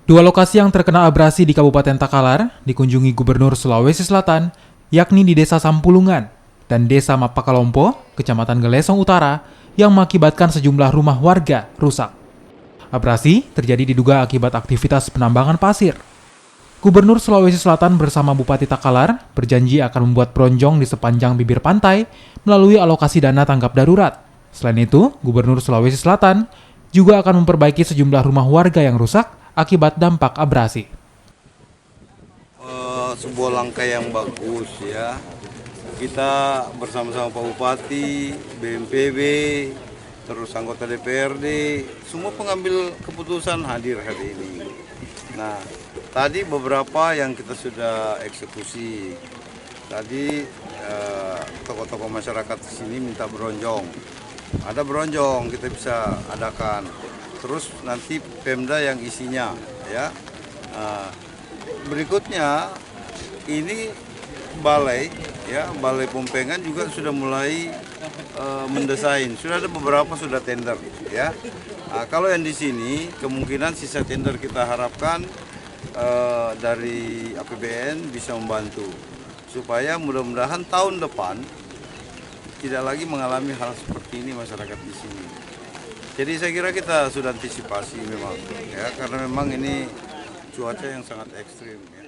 Dua lokasi yang terkena abrasi di Kabupaten Takalar dikunjungi Gubernur Sulawesi Selatan, yakni di Desa Sampulungan dan Desa Mapakalompo, Kecamatan Gelesong Utara, yang mengakibatkan sejumlah rumah warga rusak. Abrasi terjadi diduga akibat aktivitas penambangan pasir. Gubernur Sulawesi Selatan bersama Bupati Takalar berjanji akan membuat bronjong di sepanjang bibir pantai melalui alokasi dana tanggap darurat. Selain itu, Gubernur Sulawesi Selatan juga akan memperbaiki sejumlah rumah warga yang rusak akibat dampak abrasi. Sebuah langkah yang bagus ya. Kita bersama-sama Pak Bupati, BNPB, terus anggota DPRD, semua pengambil keputusan hadir hari ini. Nah, tadi beberapa yang kita sudah eksekusi. Tadi tokoh-tokoh masyarakat di sini minta bronjong. Ada bronjong kita bisa adakan. Terus nanti Pemda yang isinya ya. Berikutnya ini balai ya, balai Pompengan juga sudah mulai mendesain. Sudah ada beberapa sudah tender ya. Kalau yang di sini kemungkinan sisa tender kita harapkan dari APBN bisa membantu supaya mudah-mudahan tahun depan tidak lagi mengalami hal seperti ini masyarakat di sini. Jadi saya kira kita sudah antisipasi memang ya, karena memang ini cuaca yang sangat ekstrim ya.